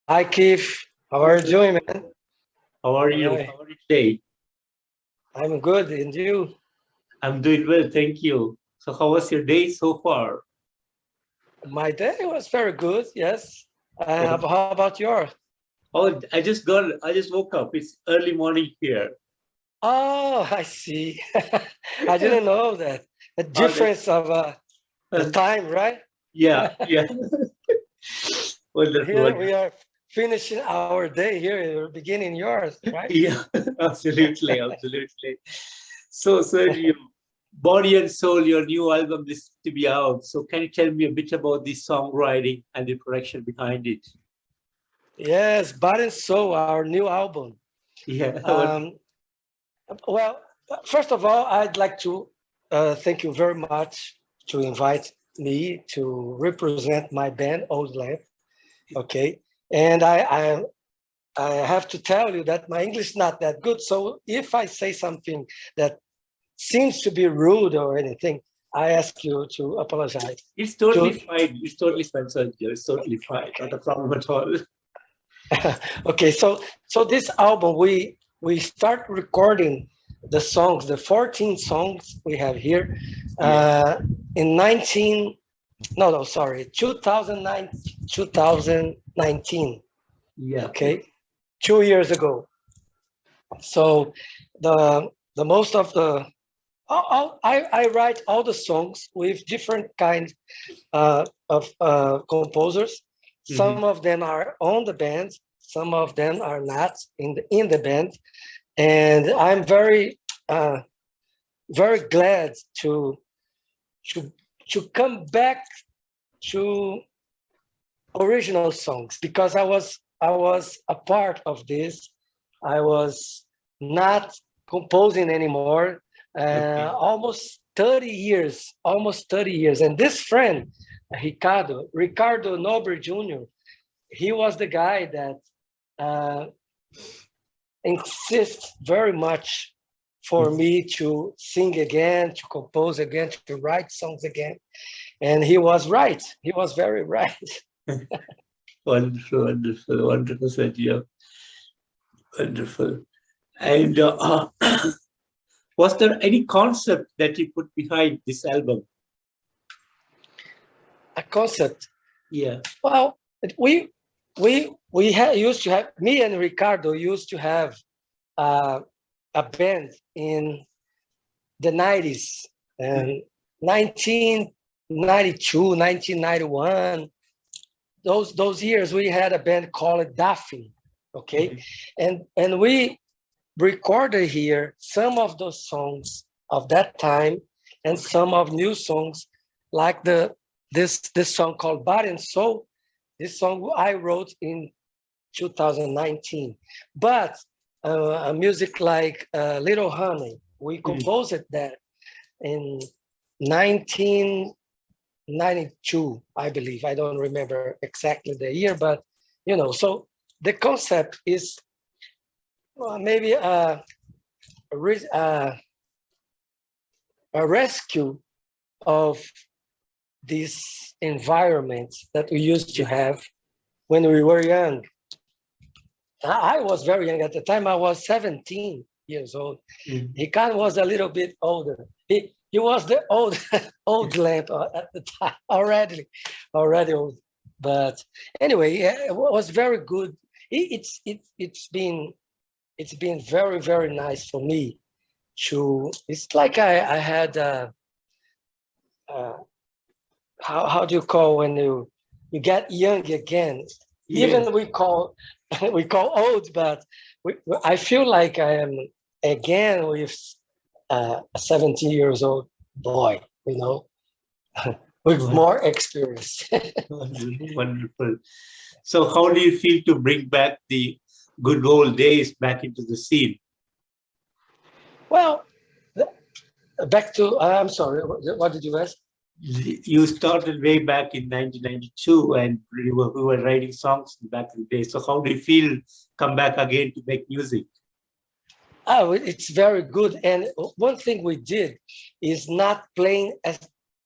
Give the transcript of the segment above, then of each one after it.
Hi, Keith. How are you doing, man? How are All you? right. How are you today? I'm good. And you? I'm doing well, thank you. So, how was your day so far? My day was very good. Yes. Oh, How about yours? I just woke up. It's early morning here. Oh, I see. I didn't know that. The Oh, that, difference of the time, right? yeah, yeah. Wonderful, Here we wonderful. are finishing our day here. We're beginning yours, right? Yeah, absolutely, absolutely. So your body and soul, your new album is to be out. So, can you tell me a bit about the songwriting and the production behind it? Yes, Body and Soul, our new album. Yeah, Um, well, first of all, I'd like to thank you very much to invite me to represent my band, Old Lamp. Okay, and I have to tell you that my English is not that good. So if I say something that seems to be rude or anything, I ask you to apologize. it's totally To, fine. It's totally fine, Sergio. It's totally fine. Not a problem at all. okay, so this album we start recording the songs, the 14 songs we have here, Yeah, in 19 no no sorry 2009 2019. yeah. Okay, 2 years ago. So the most of the I write all the songs with different kinds of composers. Some Mhm. of them are on the band, some of them are not in the band, and I'm uh, very glad to to come back to original songs because I was a part of this. I was not composing anymore. Okay. Almost 30 years. And this friend, Ricardo Nobre Jr., he was the guy that uh, insists very much for Mhm. me to sing again, to compose again, to write songs again. And he was right. He was very right. Wonderful, wonderful, wonderful, Sergio. Wonderful. And was there any concept that you put behind this album? A concept. Yeah. Well, used to have, me and Ricardo used to have uh, a band in the 90s Mhm. and 1992, 1991. Those years we had a band called Daffy. Okay, Mhm. and we recorded here some of those songs of that time and Okay. some of new songs like this song called Body and Soul. This song I wrote in 2019. But a music like Little Honey, we Mhm. composed that in 1992, I believe. I don't remember exactly the year, but so the concept is maybe a rescue of this environment that we used to Yeah. have when we were young. I was very young at the time. I was 17 years old. Mhm. Hikan was a little bit older. He was the old old lamp at the time already old. But anyway, yeah, it was very good. It's been very very nice for me to. It's like I had uh, how do you call when you get young again? Yes. Even we call we call old, but I feel like I am again with a 17 years old boy, with Won- more experience. Wonderful, wonderful. So, how do you feel to bring back the good old days back into the scene? Well, back to I'm sorry. What did you ask? You started way back in 1992 and we were writing songs back in the day. So, how do you feel come back again to make music? Oh, it's very good. And one thing we did is not playing as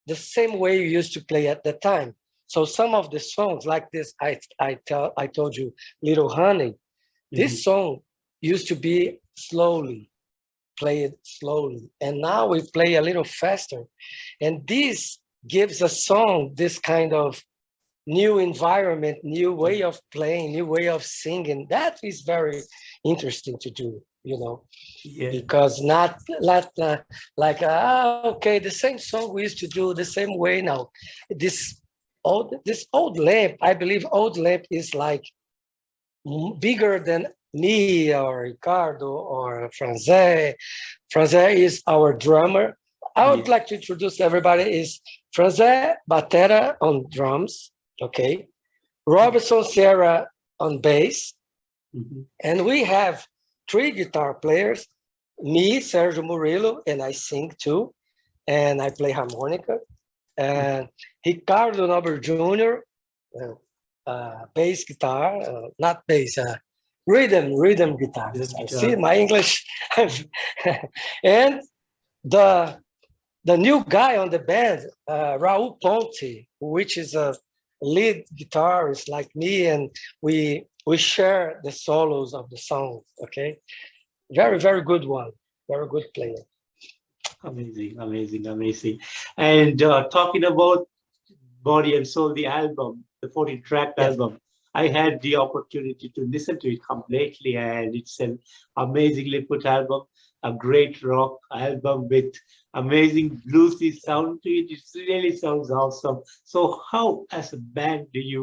the same way you used to play at the time. So some of the songs like this, I told you, Little Honey, Mhm. this song used to be slowly, play it slowly. And now we play a little faster. And this gives a song this kind of new environment, new way of playing, new way of singing. That is very interesting to do, Yeah. because not like, okay, the same song we used to do the same way now. This this old lamp, I believe old lamp is like bigger than me or Ricardo or Franzé. Franzé is our drummer. I would Yeah. like to introduce everybody is Franzé Batera on drums, okay? Robertson Sierra on bass, Mhm. and we have three guitar players, me, Sergio Murillo, and I sing too, and I play harmonica, and Ricardo Nobre Jr., uh, bass guitar, not bass, rhythm guitar. Rhythm I see guitar. my English. And the the new guy on the band, Raul Ponte, which is a lead guitarist like me, and we share the solos of the songs. Okay, very good one, very good player. Amazing, amazing, amazing. And talking about Body and Soul, the album, the 14-track Yes. album, I had the opportunity to listen to it completely, and it's an amazingly put album, a great rock album with amazing bluesy sound to it. It really sounds awesome. So, how, as a band, do you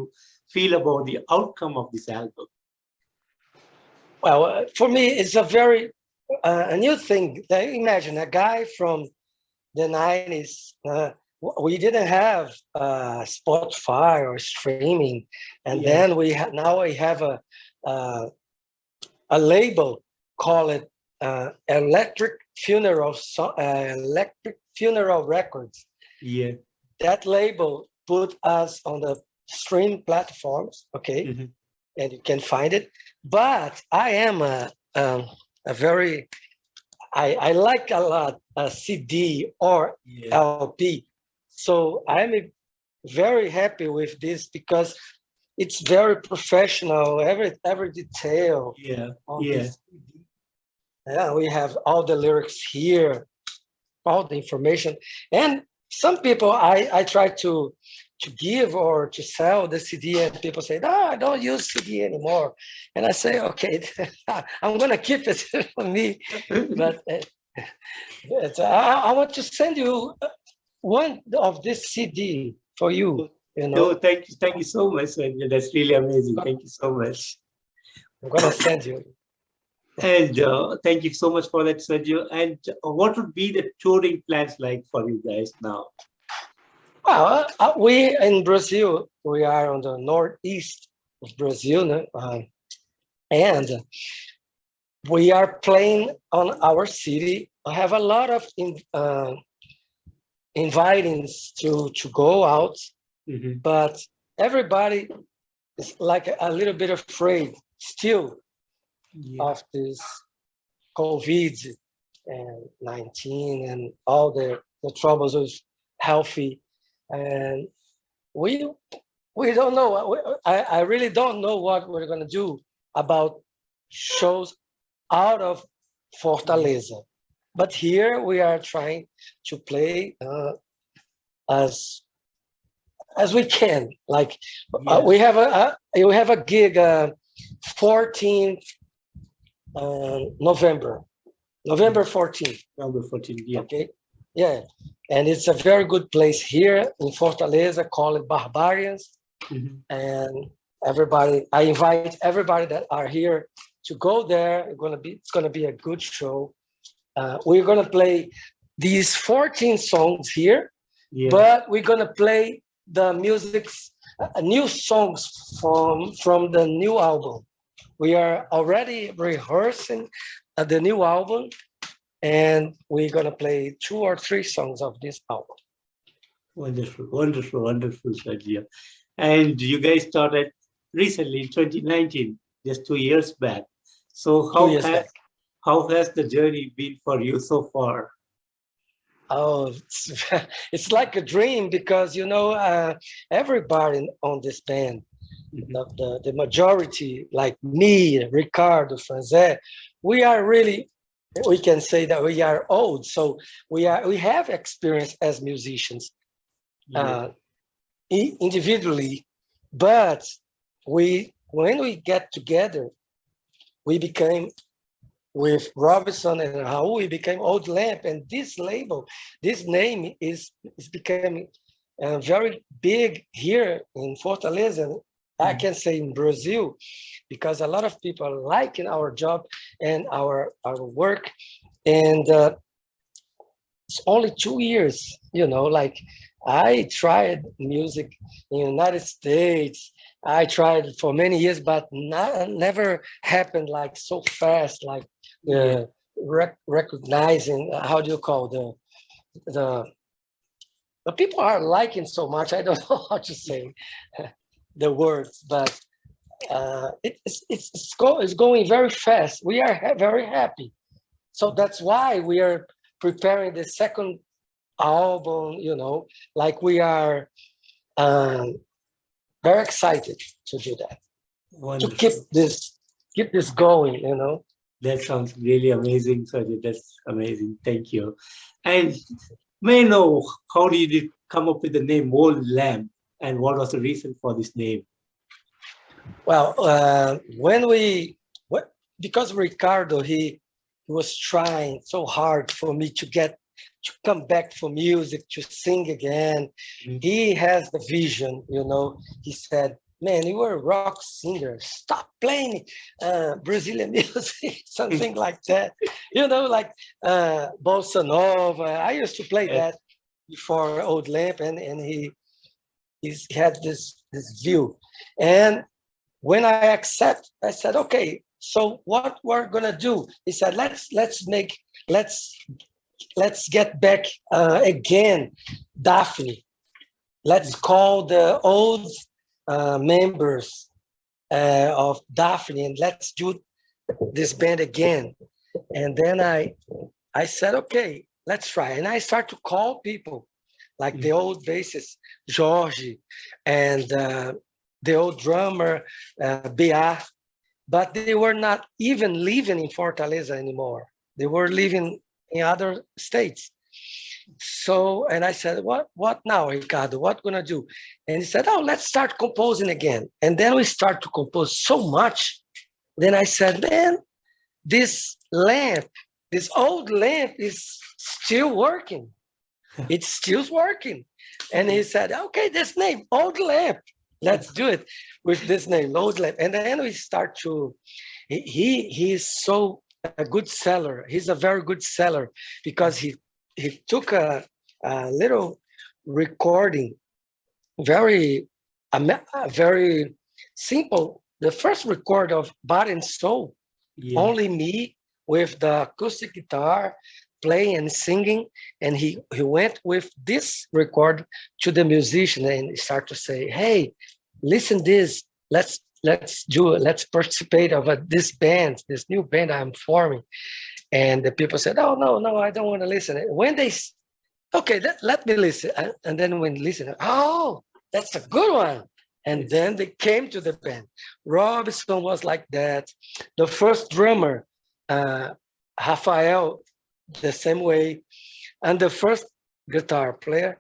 feel about the outcome of this album? Well, for me, it's a new thing. Imagine a guy from the 90s. We didn't have Spotify or streaming, and Yeah, then now we have uh, a label call it Electric Funeral Records. yeah. That label put us on the stream platforms, okay, Mhm. and you can find it. But I am a very I like a lot a CD or Yeah, LP. So I'm very happy with this because it's very professional. Every detail yeah, on yeah. this. Yeah, we have all the lyrics here, all the information, and some people I try to give or to sell the CD, and people say, "No, I don't use CD anymore," and I say, "Okay, I'm gonna keep it for me." But I want to send you one of this CD for you. Oh, oh, thank you so much, Sanjay. That's really amazing. Thank you so much. I'm gonna send you. And thank you so much for that, Sergio. And what would be the touring plans like for you guys now? Well, we in Brazil, we are on the northeast of Brazil, no? And we are playing on our city. I have a lot of invitings to go out, Mhm. but everybody is like a little bit afraid still Yeah, of this COVID and 19 and all the troubles with healthy. And we we don't know. I really don't know what we're gonna do about shows out of yeah, Fortaleza. But here we are trying to play as as we can. Like yeah. we have a gig 14th November, Mhm. November 14th. Number 14. Yeah. Okay, yeah, and it's a very good place here in Fortaleza. Call it Barbarians, Mhm. and everybody. I invite everybody that are here to go there. It's gonna be a good show. We're gonna play these 14 songs here, Yeah. but we're gonna play the music's new songs from the new album. We are already rehearsing the new album, and we're gonna play two or three songs of this album. Wonderful, wonderful, wonderful, Sergio. And you guys started recently in 2019, just 2 years back. So 2 years back. how has the journey been for you so far? Oh, it's like a dream because everybody on this band, Mhm. the majority, like me, Ricardo, Franzé, we are really, we can say that we are old, so we have experience as musicians, Yeah. uh, individually, but we when we get together, we became with Robinson and Raul, we became Old Lamp, and this label, this name is becoming very big here in Fortaleza. I Mhm. can say in Brazil, because a lot of people are liking our job and our work. And it's only 2 years, like I tried music in the United States. I tried for many years, but never happened like so fast, like Yeah. recognizing, how do you call the the people are liking so much. I don't know how to say the words, but it's going very fast. We are very happy. So that's why we are preparing the second album, like we are um, very excited to do that, to Wonderful. keep this going, That sounds really amazing, Sajid. That's amazing. Thank you. And may I know how did you come up with the name Old Lamb and what was the reason for this name? Well, because Ricardo, he was trying so hard for me to come back for music, to sing again. Mhm. He has the vision, He said, "Man, you were a rock singer. Stop playing Brazilian music," something like that. Like bossa nova. I used to play Yes. that before Old Lamp, and he had this view. And when I accept, I said, "Okay, so what we're gonna do?" He said, let's let's get back again, Daphne. Let's call the old members of Daphne, and let's do this band again." And then I said, "Okay, let's try." And I start to call people like the Mhm. old bassist Jorge, and the old drummer Bia, but they were not even living in Fortaleza anymore. They were living in other states. So, and I said, what now, Ricardo? What gonna do?" And he said, "Oh, let's start composing again." And then we start to compose so much. Then I said, "Man, this lamp, this old lamp is still working. It's still working." And he said, "Okay, this name, Old Lamp. Let's do it with this name, Old Lamp." And then we start to, he is so a good seller. He's a very good seller because he took a little recording, very very simple. The first record of Body and Soul, Yeah. only me with the acoustic guitar playing and singing, and he went with this record to the musician and start to say, "Hey, listen this, let's participate of this band, this new band I'm forming." And the people said, "Oh, no, I don't want to listen." When okay, let me listen. And then when listen, "Oh, that's a good one." And Yes. then they came to the band. Robinson was like that. The first drummer, uh, Rafael, the same way. And the first guitar player,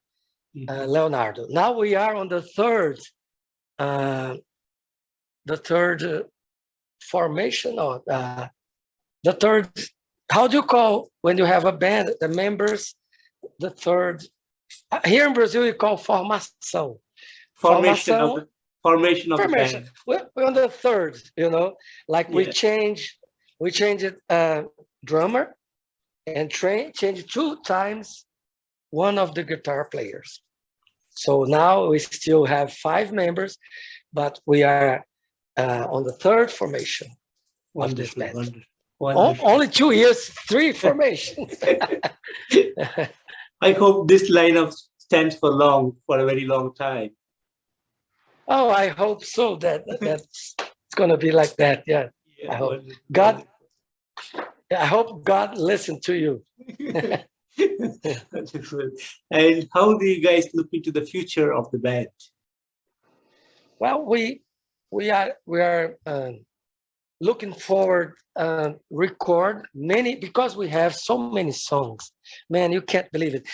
Mhm. Leonardo. Now we are on uh, the third formation, or the third. How do you call when you have a band, the members, the third? Here in Brazil, we call formação. Formation of Formação, the formation of the formation. band. We're on the third, like Yeah. we change it drummer and change 2 times one of the guitar players. So now we still have 5 members, but we are on the third formation of this Wonderful, band. wonderful, wonderful. Only 2 years, 3 formations. I hope this lineup stands for long, for a very long time. Oh, I hope so. That's it's gonna be like that. Yeah, Yeah, I hope wonderful, God. wonderful. I hope God listened to you. Wonderful. And how do you guys look into the future of the band? Well, we are looking forward record many because we have so many songs. Man, you can't believe it.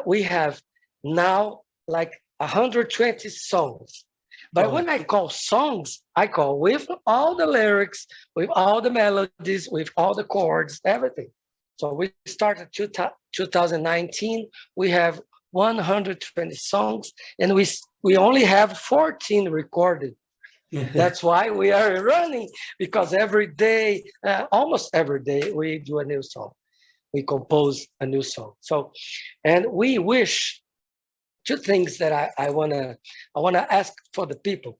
We have now like 120 songs. But Wow. when I call songs, I call with all the lyrics, with all the melodies, with all the chords, everything. So we started 2019. We have 120 songs, and we only have 14 recorded. That's why we are running, because every day, almost every day, we do a new song. We compose a new song. So, and we wish two things that I wanna ask for the people.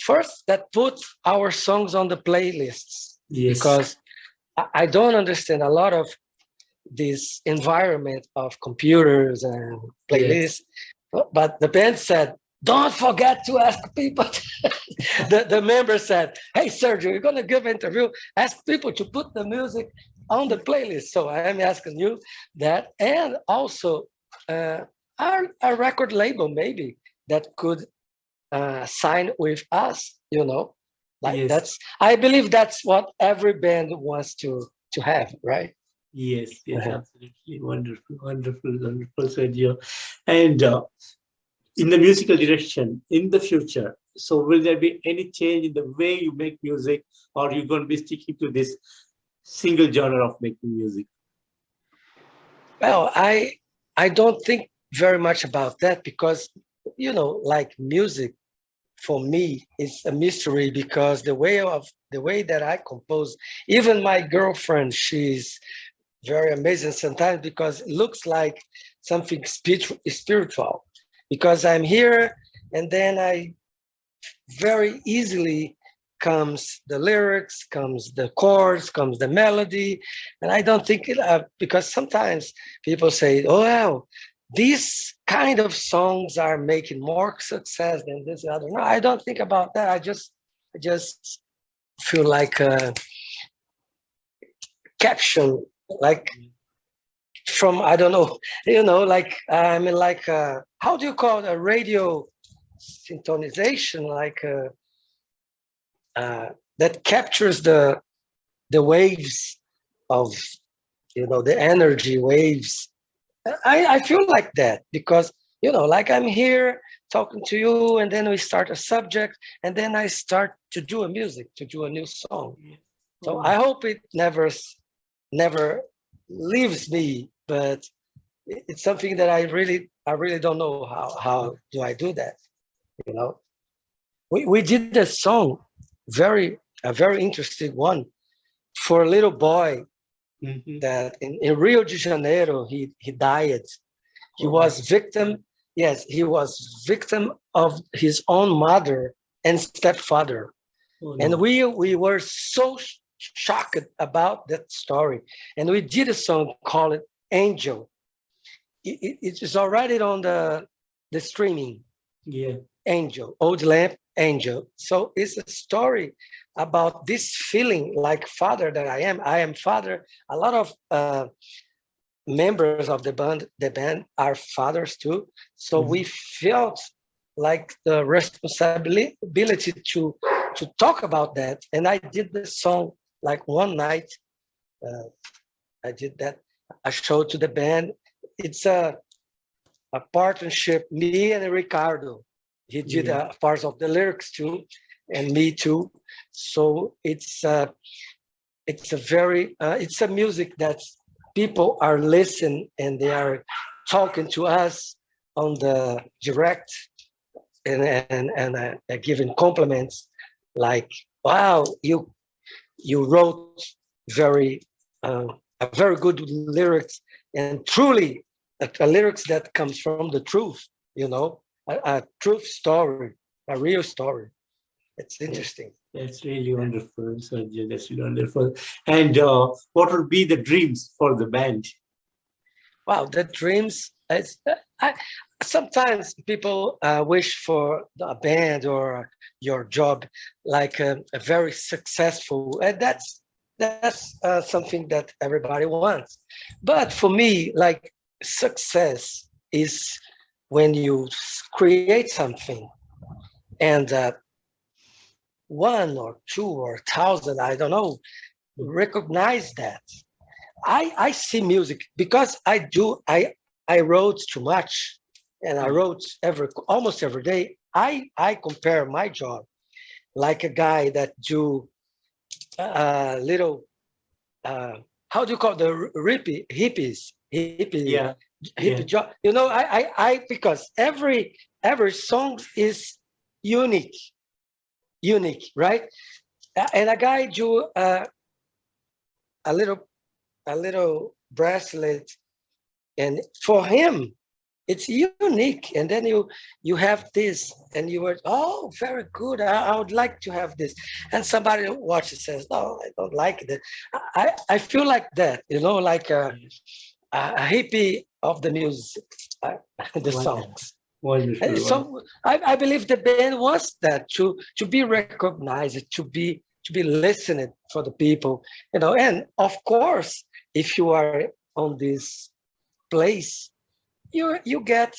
First, that put our songs on the playlists, Yes. because I don't understand a lot of this environment of computers and Yes. playlists. But the band said, don't forget to ask people. The member said, hey, Sergio, you're going to give an interview. Ask people to put the music on the playlist. So I am asking you that. And also, uh, our record label, maybe, that could sign with us, like Yes. I believe that's what every band wants to have, right? Yes. Yes. Uh-huh. Absolutely. Wonderful. Wonderful. Wonderful, Sergio. And in the musical direction in the future, so will there be any change in the way you make music, or are you going to be sticking to this single genre of making music? Well, I don't think very much about that, because like music for me is a mystery, because the way that I compose, even my girlfriend, she's very amazing sometimes, because it looks like something spiritual, because I'm here, and then I very easily comes the lyrics, comes the chords, comes the melody. And I don't think because sometimes people say, oh, well, these kind of songs are making more success than this other. No, I don't think about that. I just feel like a caption, like from, I don't know, like, I mean, like, how do you call it? A radio syntonization, like, that captures the waves of, the energy waves. I feel like that, because like, I'm here talking to you, and then we start a subject, and then I start to do a music, to do a new song. So Oh, I hope it never leaves me, but it's something that I really don't know how do I do that. You know, we did a song, a very interesting one, for a little boy mhm. that in Rio de Janeiro, he died. He Oh, was victim. Yes, he was victim of his own mother and stepfather, oh and no. we were so shocked about that story, and we did a song called Angel. It is already on the streaming. Yeah. Angel, Old Lamp Angel. So it's a story about this feeling like father that I am. I am father. A lot of members of the band are fathers too. So we Mhm. felt like the responsibility to talk about that. And I did the song like one night. Uh, I did that. I showed to the band. It's a partnership, me and Ricardo. He did Yeah. a part of the lyrics too, and me too. So it's a music that people are listening, and they are talking to us on the direct, and giving compliments, like, wow, you wrote very uh, a very good lyrics, and truly a lyrics that comes from the truth, a truth story, a real story. It's Yeah. interesting. That's really wonderful, Sergio. That's really wonderful. And what would be the dreams for the band? Wow, the dreams. I, sometimes people wish for a band or your job like a very successful, and that's something that everybody wants. But for me, like success is when you create something and one or two or thousand, I don't know, recognize that. I see music because I wrote too much and I wrote almost every day. I compare my job like a guy that do little how do you call the hippie Yeah, hippie yeah, job? You know, I because every song is unique, unique, right? And a guy do a little a little bracelet, and for him it's unique. And then you have this and you were, oh, very good, I would like to have this. And somebody watches says, no, I don't like it. I feel like that, you know, like a hippie of the music, uh, the wonderful, songs. And wonderful, wonderful. so I believe the band wants that to be recognized, to be listened for the people, you know. And of course, if you are on this place, you get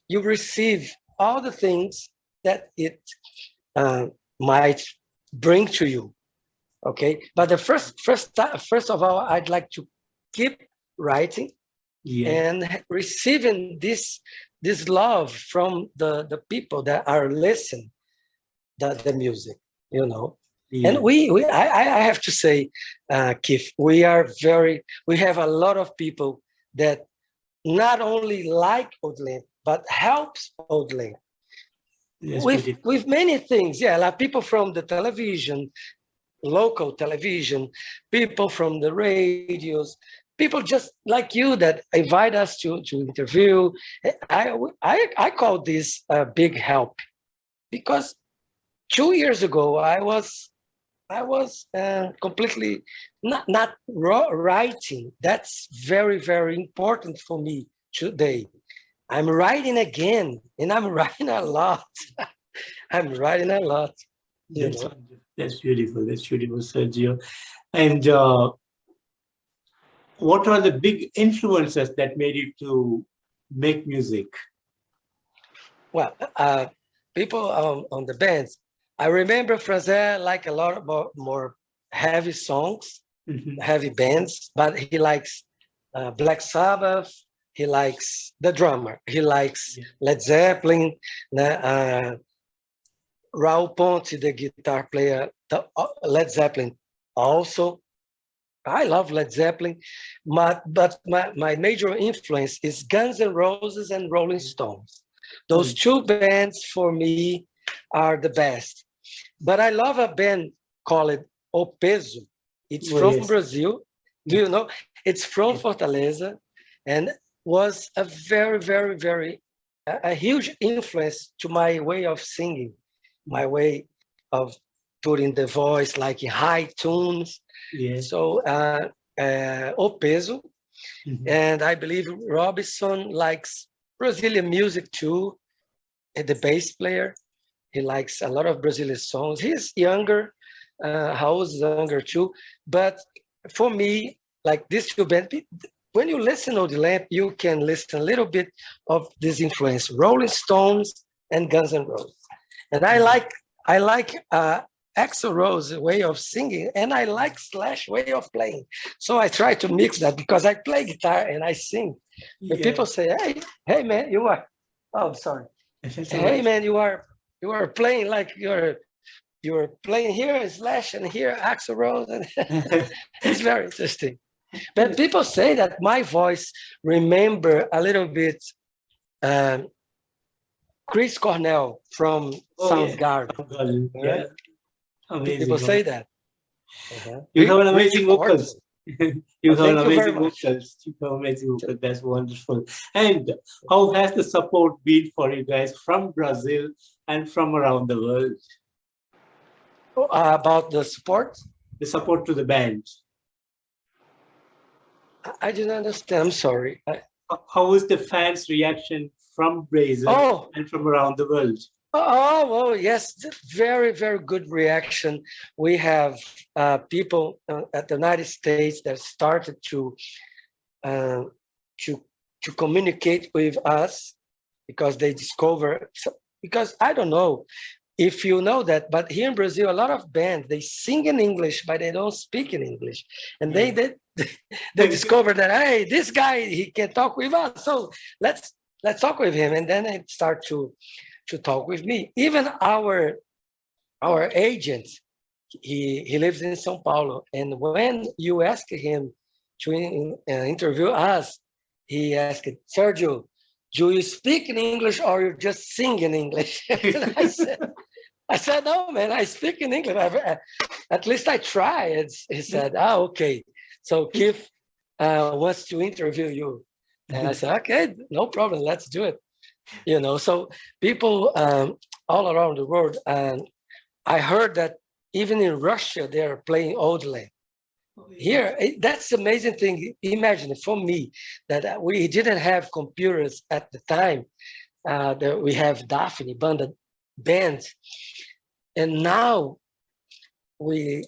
you receive all the things that it uh, might bring to you. Okay, but the first of all, I'd like to keep writing Yeah, and receiving this love from the people that are listening the music, you know. And yeah. I have to say, Keith, we have a lot of people that not only like Odeland, but helps Odeland That's beautiful. with many things. Yeah, like people from the television, local television, people from the radios, people just like you that invite us to interview. I call this a big help because 2 years ago I was completely not writing. That's very, very important for me today. I'm writing again, and I'm writing a lot. I'm writing a lot, you That's know. wonderful. That's beautiful. That's beautiful, Sergio. And what are the big influences that made you to make music? Well, people on the bands, I remember Frazer like a lot more heavy songs, Mhm. heavy bands, but he likes Black Sabbath. He likes the drummer. He likes Yeah. Led Zeppelin. Raul Ponte, the guitar player, Led Zeppelin also. I love Led Zeppelin, but my major influence is Guns N' Roses and Rolling Stones. Oh, Those two bands for me are the best. But I love a band called O Peso. It's oh, from yes. Brazil. Do Yeah. you know? It's from Yeah. Fortaleza, and was a very, very, very a huge influence to my way of singing, Yeah. my way of putting the voice like in high tunes. Yeah. So O Peso, Mhm. and I believe Robinson likes Brazilian music too. The bass player, he likes a lot of Brazilian songs. He's younger, Raul is younger too. But for me, like these two bands, when you listen to the lamp, you can listen a little bit of this influence: Rolling Stones and Guns N' Roses. And I like Axl Rose way of singing, and I like Slash way of playing. So I try to mix that because I play guitar and I sing. When Yeah. people say, "Hey, man, you are," oh, sorry, That's all "Hey, right. man, you are playing like you're playing here Slash and here Axl Rose," and it's very interesting. But people say that my voice remember a little bit um, Chris Cornell from Oh, yeah. Soundgarden. Well, Right? yeah. People Amazing. say that. Uh-huh. You have an Rich amazing vocals. chords. You have an Thank you very amazing much. vocals. You have amazing vocals. That's wonderful. And how has the support been for you guys from Brazil and from around the world? About the support, The support to the band. I didn't understand. I'm sorry. How was the fans' reaction from Brazil Oh, and from around the world? Oh, yes, very, very good reaction. We have people at the United States that started uh, to to communicate with us because they discover. Because I don't know if you know that, but here in Brazil, a lot of bands they sing in English, but they don't speak in English, and Yeah. they discover that hey, this guy he can talk with us, so let's talk with him, and then they start to talk with me. Even our agent, he lives in São Paulo, and when you ask him to interview us, he asked Sergio, do you speak in English or you just sing in English? And I said, no, man, I speak in English. At least I try. He said, okay. So Keith wants to interview you. And I said, okay, no problem. Let's do it. So people all around the world, and I heard that even in Russia, they are playing old land. Here, that's the amazing thing. Imagine for me that we didn't have computers at the time. That we have Daphne bands, and now we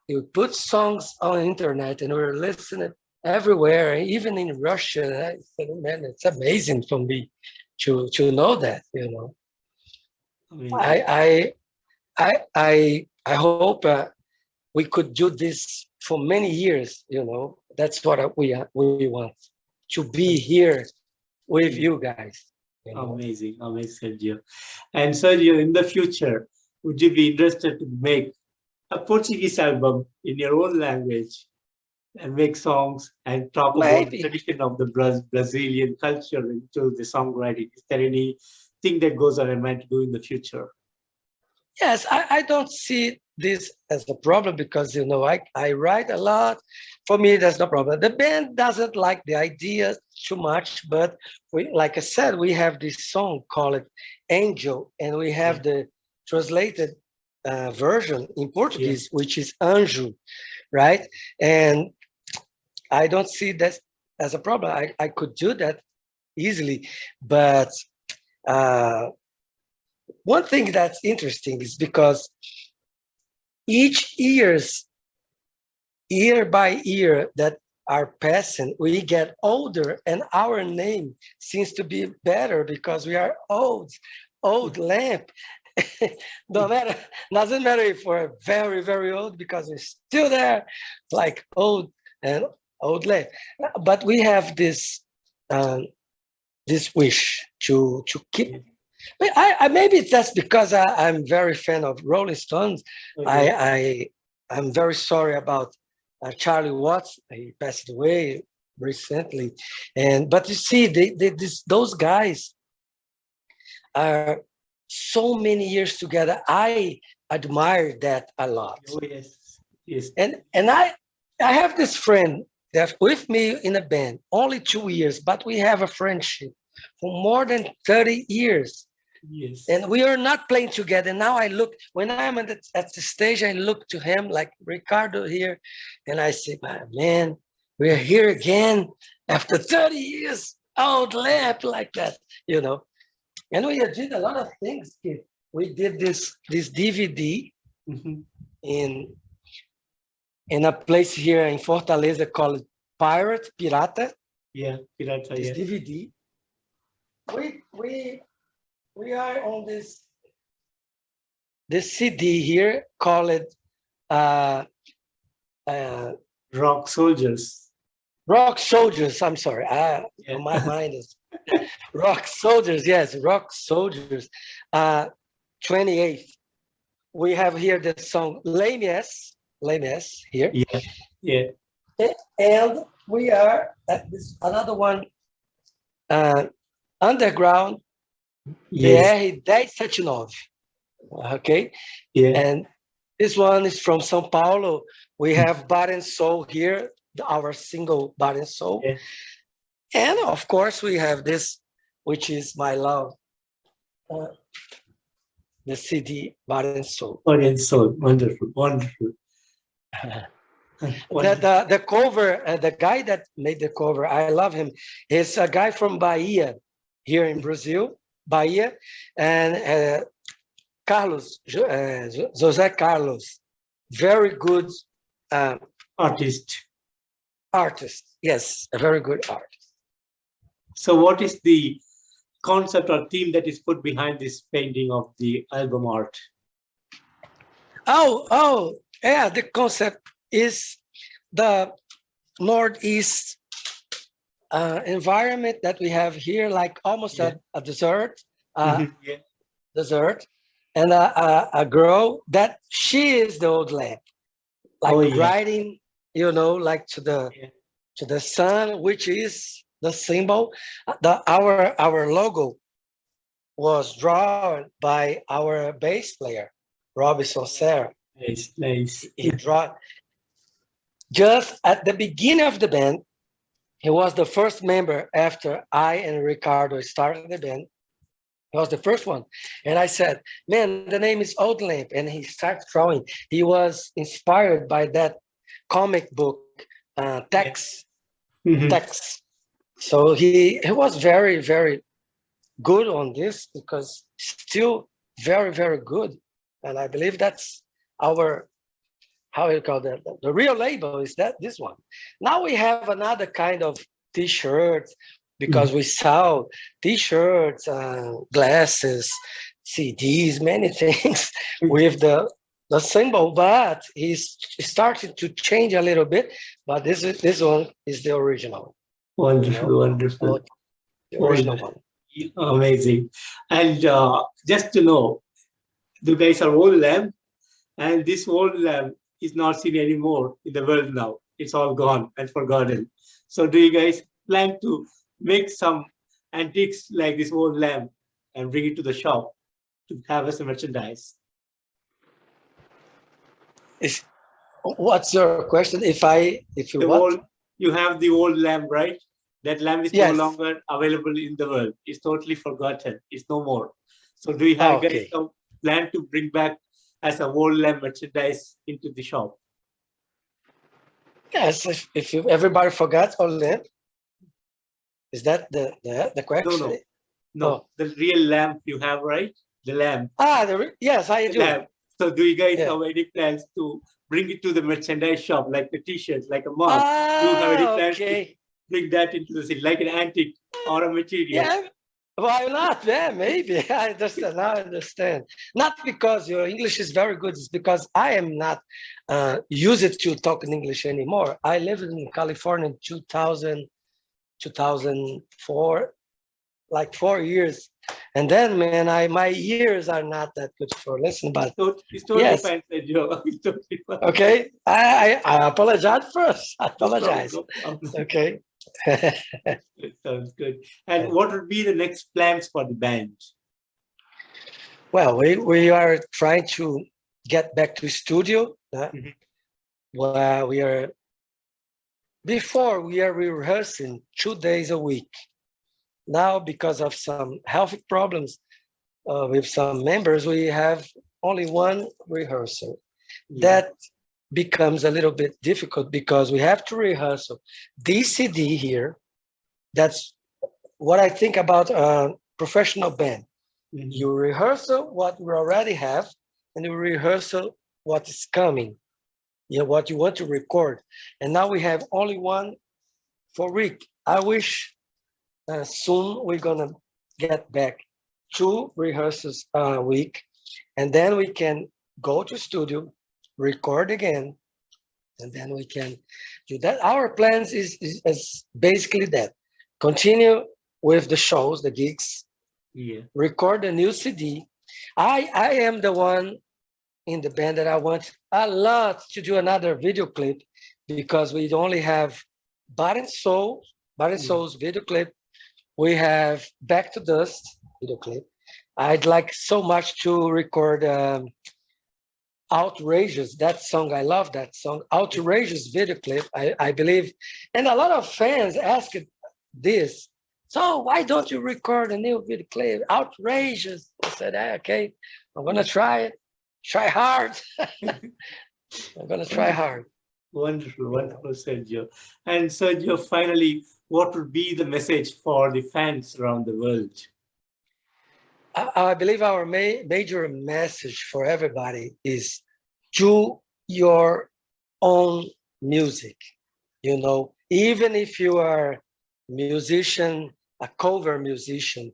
you put songs on the internet and we're listening everywhere, even in Russia. I said, man, it's amazing for me to know that. Amazing. I hope we could do this for many years. That's what we want, to be here with you guys. Amazing, amazing, Sergio. And Sergio, in the future, would you be interested to make a Portuguese album in your own language and make songs and talk about the Maybe. tradition of the Brazilian culture into the songwriting? Is there anything that goes on in mind to do in the future? Yes, I don't see this as a problem because I write a lot. For me, that's no problem. The band doesn't like the idea too much, but like I said, we have this song called Angel, and we have the translated version in Portuguese, which is Anjo, right? And I don't see that as a problem. I could do that easily, but one thing that's interesting is because year by year that are passing, we get older, and our name seems to be better because we are old lamp. Doesn't matter if we're very, very old because we're still there, like old and old lamp. But we have this wish to keep. Maybe that's because I'm very fan of Rolling Stones. I'm very sorry about Charlie Watts. He passed away recently, but you see, those guys are so many years together. I admire that a lot. Oh, yes, yes. And I have this friend that's with me in a band only 2 years, but we have a friendship for more than 30 years. Yes. And we are not playing together. Now I look, when I'm at the stage, I look to him like Ricardo here, and I say, man, we're here again after 30 years, old lamp like that, And we did a lot of things, kid. We did this DVD in a place here in Fortaleza called Pirata. Yeah, Pirata, this DVD. We are on this CD here called Rock Soldiers. Rock Soldiers. I'm sorry. My mind is Rock Soldiers. Yes, Rock Soldiers. 28th. We have here the song Lameness here. Yeah. And we are at this another one, Underground. BR 1079. Okay. Yeah. And this one is from São Paulo. We have Body and Soul here, our single Body and Soul. Yeah. And of course, we have this, which is My Love, the CD Body and Soul. Body and Soul. Wonderful, wonderful. The cover, the guy that made the cover, I love him. He's a guy from Bahia, here in Brazil. Bahia, and Carlos, José Carlos, very good uh, Artist. artist. Yes, a very good artist. So what is the concept or theme that is put behind this painting of the album art? Yeah, the concept is the Northeast environment that we have here, like almost a desert, Yeah. desert, and a girl that she is the old lamp, like Oh, yeah. riding, like to the sun, which is the symbol. Our logo was drawn by our bass player, Robinson Serra. Nice, nice. He draw just at the beginning of the band. He was the first member after I and Ricardo started the band. He was the first one. And I said, man, the name is Old Lamp. And he started drawing. He was inspired by that comic book, Tex. Tex. So he was very, very good on this, because still very, very good. And I believe that's our, how you call that? The real label is that this one. Now we have another kind of T-shirts, because we sell T-shirts, glasses, CDs, many things with the symbol, but he's starting to change a little bit. But this one is the original. Wonderful, wonderful. The original one. Amazing. And just to know, you guys are old lamp, and this old lamp is not seen anymore in the world now. It's all gone and forgotten. So do you guys plan to make some antiques like this old lamp and bring it to the shop to have as a merchandise? What's your question? If you what? You have the old lamp, right? That lamp is no longer available in the world. It's totally forgotten. It's no more. So do you have guys some plan to bring back as a old lamp merchandise into the shop? Yes, if everybody forgot old lamp. Is that the question? No. The real lamp you have, right? The lamp. Yes, I do. Lamp. So do you guys have any plans to bring it to the merchandise shop, like the T-shirts, like a mug? Do you have any plans to bring that into the city, like an antique or a material? Yeah, why not? Yeah, maybe. I understand. Now I understand. Not because your English is very good. It's because I am not used to talking English anymore. I lived in California in 2004, like 4 years. And then, man, my ears are not that good for listening, but it's totally fine, Joe. It's totally fine. Okay, I apologize first. I apologize. No problem. Okay. It sounds good. And what would be the next plans for the band? Well, we are trying to get back to studio. Where we are rehearsing 2 days a week. Now, because of some health problems with some members, we have only one rehearsal. That becomes a little bit difficult because we have to rehearse this CD here. That's what I think about a professional band. You rehearse what we already have, and you rehearse what is coming, what you want to record. And now we have only one for week. I wish soon we're gonna get back 2 rehearsals a week, and then we can go to studio, record again, and then we can do that. Our plans is basically that. Continue with the shows, the gigs, record a new CD. I am the one in the band that I want a lot to do another video clip, because we only have Body Soul's video clip. We have Back to Dust video clip. I'd like so much to record Outrageous, that song. I love that song. Outrageous video clip, I believe. And a lot of fans asked this. So why don't you record a new video clip? Outrageous. I said, okay, I'm gonna try it. Try hard. I'm gonna try hard. Wonderful, wonderful, Sergio. And Sergio, finally, what would be the message for the fans around the world? I believe our major message for everybody is do your own music. You know, even if you are musician, a cover musician,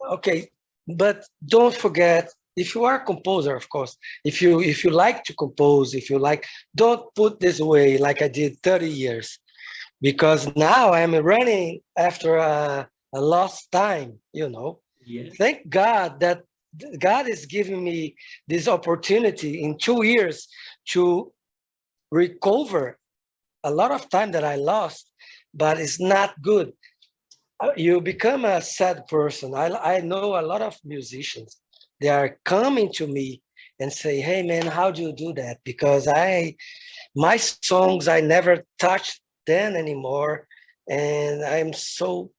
okay, but don't forget, if you are a composer, of course, if you like to compose, if you like, don't put this away like I did 30 years, because now I'm running after a lost time, you know. Yes. Thank God that God is giving me this opportunity in 2 years to recover a lot of time that I lost, but it's not good. You become a sad person. I know a lot of musicians. They are coming to me and say, "Hey man, how do you do that?" Because my songs I never touched then anymore, and I'm so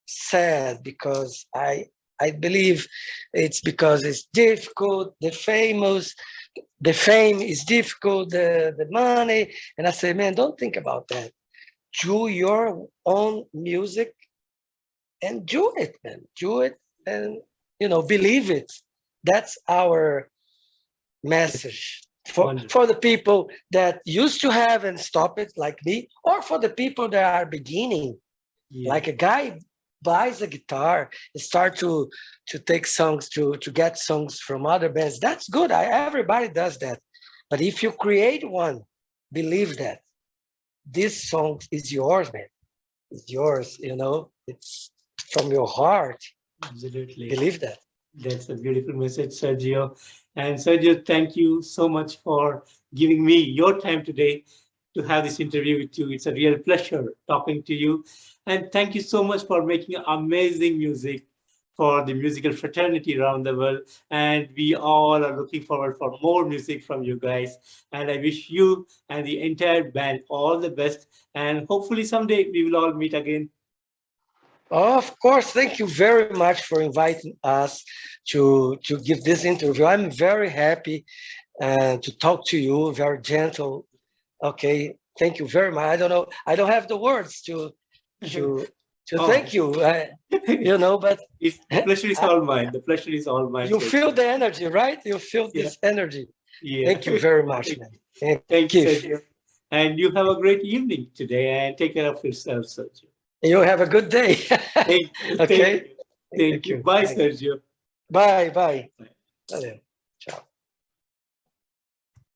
sad because I believe it's because it's difficult. The fame is difficult. The money, and I say, man, don't think about that. Do your own music and do it, man. Do it, and believe it. That's our message Wonderful. for the people that used to have and stop it, like me, or for the people that are beginning. Yeah. Like a guy buys a guitar and start to take songs to get songs from other bands. That's good. Everybody does that. But if you create one, believe that this song is yours, man. It's yours. It's from your heart. Absolutely. Believe that. That's a beautiful message, Sergio. And Sergio, thank you so much for giving me your time today to have this interview with you. It's a real pleasure talking to you. And thank you so much for making amazing music for the musical fraternity around the world. And we all are looking forward for more music from you guys. And I wish you and the entire band all the best. And hopefully someday we will all meet again. Of course, thank you very much for inviting us to give this interview. I'm very happy to talk to you, very gentle. Okay, thank you very much. I don't know, I don't have the words to Oh, thank you. But the pleasure is all mine. The pleasure is all mine, you feel Sergio. the energy, right? You feel Yeah, this energy. yeah. Thank you very much, man. Thank Thank you, you. Sergio. And you have a great evening today and take care of yourself, Sergio. You have a good day. Thank you. Thank Okay. you. Thank Thank you. you. Bye, Bye. Sergio. Bye. Bye. Bye. Valeu.